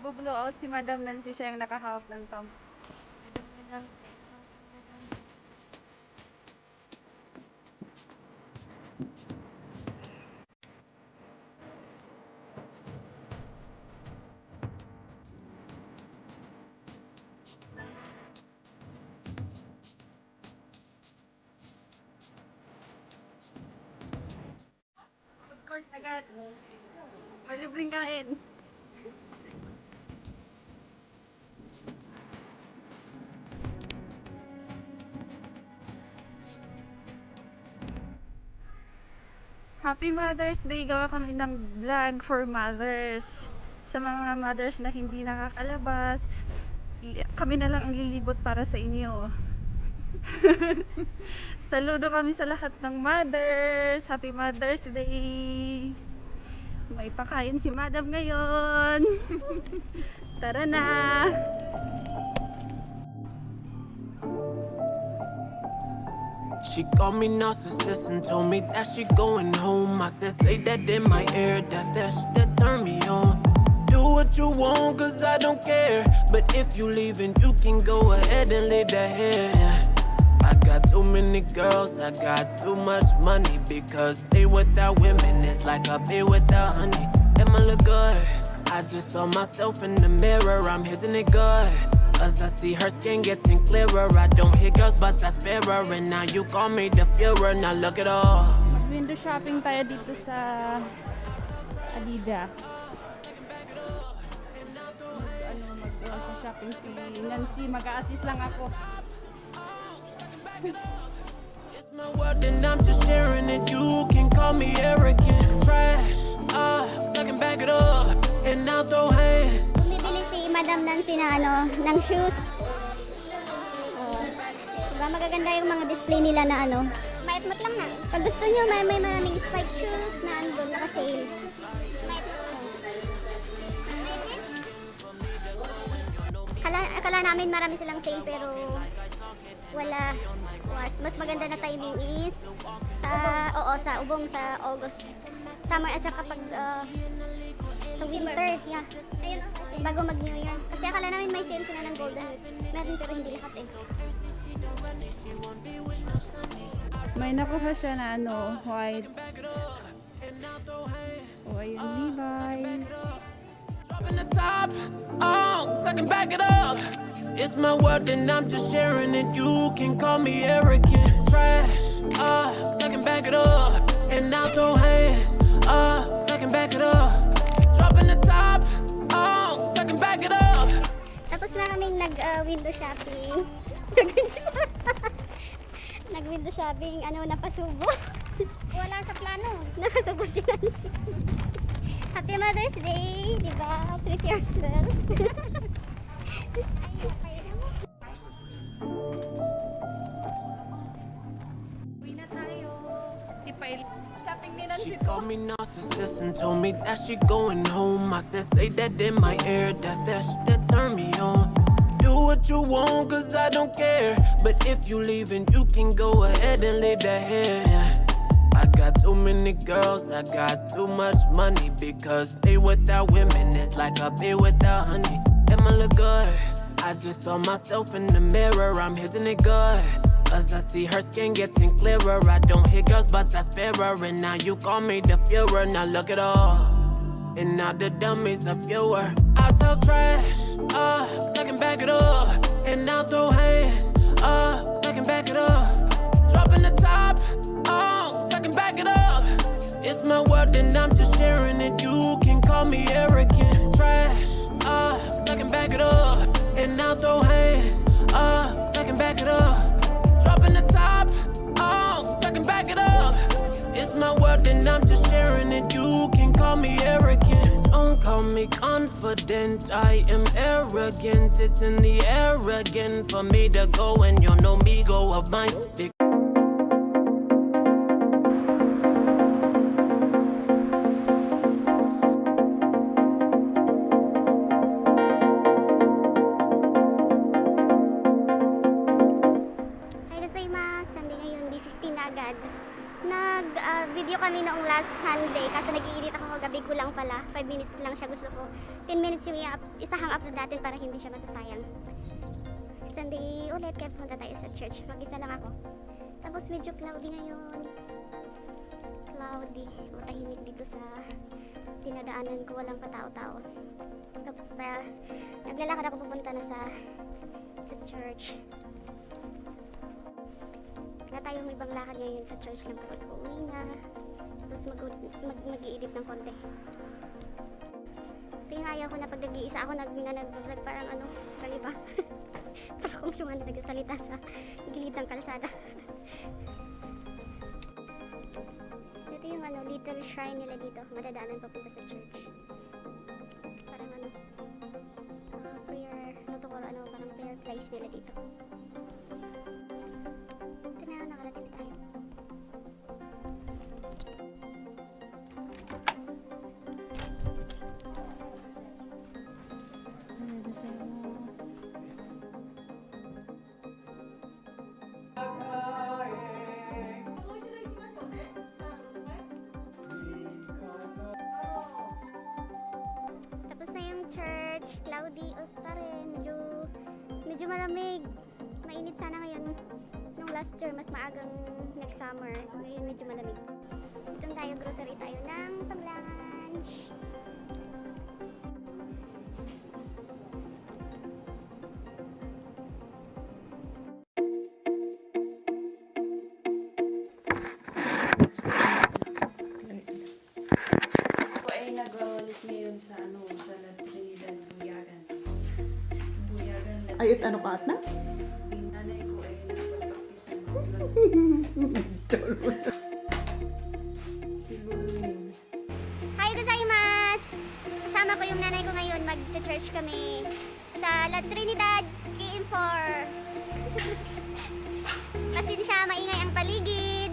Nagbo-blow out si Madam Nancy, siya yung nakahawak ng tom. Food court agad. Malibring kain. Happy Mother's Day! Gawa kami ng vlog for mothers. Sa mga mothers na hindi nakakalabas, kami na lang ang lilibot para sa inyo. Saludo kami sa lahat ng mothers. Happy Mother's Day! May pakain si Madam ngayon. Tara na! She called me narcissist and told me that she going home. I said, say that in my ear, that's that shit that turn me on. Do what you want, cause I don't care. But if you leaving, you can go ahead and leave that here. I got too many girls, I got too much money. Because they without women is like a bee without honey. Am I look good? I just saw myself in the mirror, I'm hitting it good. As I see her skin getting clearer, I don't hear girls but I spare her. And now you call me the Führer, now look at all. Mag-window shopping tayo dito sa Adidas. Mag-shopping si Nancy, mag-a-assist lang ako. It's my world and I'm just sharing it. You can call me arrogant, trash, so I can back it up and now throw hands. Bumibili si Madam Nancy na ng shoes. Diba magaganda yung mga display nila na Maitmat lang na. Pag gusto nyo, may maraming spike shoes na andun, naka-sale. Akala namin marami silang sale pero wala. Mas maganda na timing is sa ubong sa August. Summer at saka pag sa winter, yeah. Ayun, bago mag New Year. Kasi akala namin may sale sila ng Golden Week. Meron pero hindi lahat eh. May nakuha siya na white. O ayun, Levi's. Dropping the top, so I can back it up. It's my world and I'm just sharing it. You can call me arrogant, trash, so I can back it up. And now throw hands, so I can back it up. Dropping the top, so I can back it up. Tapos na kaming nag-window shopping. Nag-window shopping, napasubo. Wala sa plano. Napasubo si Nancy. Happy Mother's Day, di ba? Treat yourself. Uwi na tayo. Shopping ni Nancy She to. called me narcissist and told me that she going home. I said, say that in my ear, that's that shit that turn me on. Do what you want, cause I don't care. But if you leaving, you can go ahead and leave that here. I got too many girls, I got too much money. Because they without women is like a bee without honey. Am I look good? I just saw myself in the mirror, I'm hitting it good. As I see her skin getting clearer, I don't hear girls but I spare her. And now you call me the Führer, now look at all. And now the dummies are fewer. I talk trash, so I can back it up. And now throw hands, so I can back it up. Dropping the top, so I can back it up. It's my world and I'm just sharing it. You can call me arrogant, trash, so I can back it up. And now throw hands, so I can back it up. Dropping the top, so I can back it up. It's my world and I'm just sharing it. You can call me arrogant. Don't call me confident. I am arrogant. It's in the air again for me to go and you know me go of mine. Big Nag-video kami noong last Sunday, kaso nag-i-edit ako kagabi ko lang pala. 5 minutes lang siya, gusto ko 10 minutes yung isahang upload natin para hindi siya masasayang. Sunday ulit, kaya punta tayo sa church. Mag-isa lang ako. Tapos medyo cloudy ngayon. Cloudy. Matahimik dito sa dinadaanan ko, walang patao-tao. Naglalakad ako pupunta na sa church. Wala tayong ibang lakad ngayon sa church lang, tapos uuwi na. Tapos mag-i-edit ng konti. Ito yung ayaw ko na pag nag-iisa ako, nag-vlog parang ano, kaliba. Parang kung siya na nagsalita sa gilid ng kalsada. Ito yung ano, little shrine nila dito, madadaanan papunta sa church. Parang ano, prayer, parang prayer place nila dito. Ito na, nakarating tayo. Tapos na yung church, cloudy pa rin, medyo malamig. Mainit sana ngayon. Nung last year, mas maagang next summer. Ngayon medyo malamig. Dito tayo, grocery tayo ng pang-lunch. Ako ay nag-awalis ngayon sa sa La Trinidad, Buyagan. Ayot ano ka at na? Yung nanay ko ay nagpapaktis ng mga Si Lulwin. Hi gozaimasu! Kasama ko yung nanay ko ngayon. Mag-church kami sa La Trinidad, KM4. Kasi siya maingay ang paligid.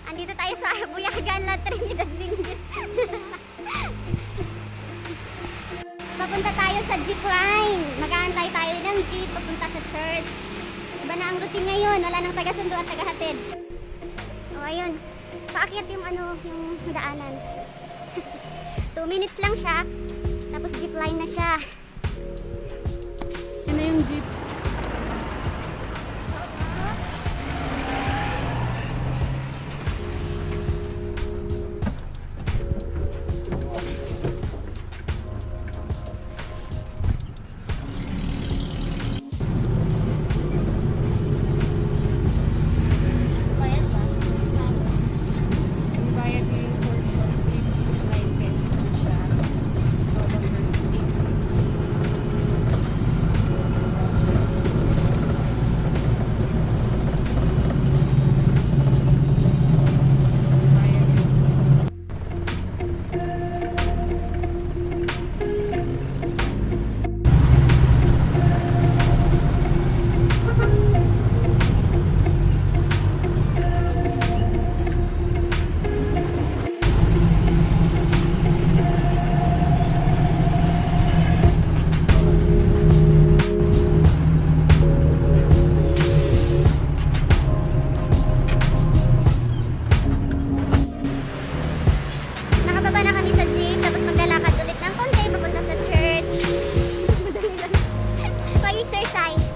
Andito tayo sa Buyagan, La Trinidad din. Papunta tayo sa jeep line. Mag-aantay tayo ng jeep papunta sa church. Iba na ang routine ngayon. Wala nang taga-sundo at taga-hatid. O ayun. Paakyat yung yung daanan. 2 minutes lang siya. Tapos jeep line na siya. Yun na yung jeep. Bayad ba? Ang bayad ko yung for short trip is 9 pesos na siya. Nakababa na kami sa jeep. Tapos maglalakad ulit ng konti papunta sa church. Madali lang. Pag-exercise.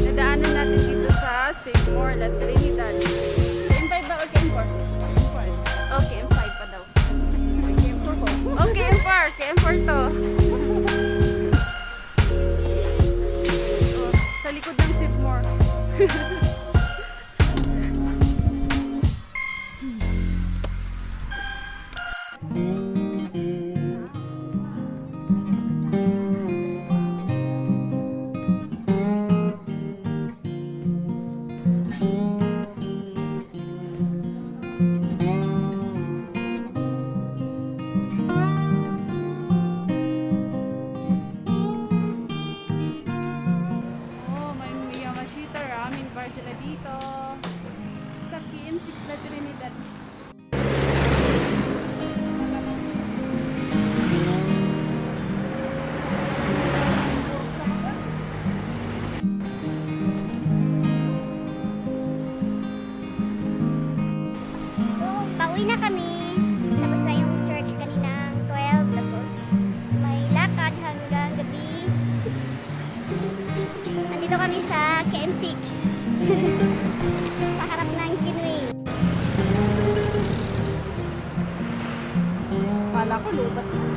Nadaanan natin dito sa Seymour, La Trinidad. KM5 ba o KM4? Oh, KM5 pa daw. Oh, KM4. KM4 to. Oh, sa likod ng Seymour. Oh, may Miyamashita ramen bar sila dito. Sa KM6 La Trinidad. Nandito kami sa KM6. Sa harap ng Kinway. Kala ko lubat na.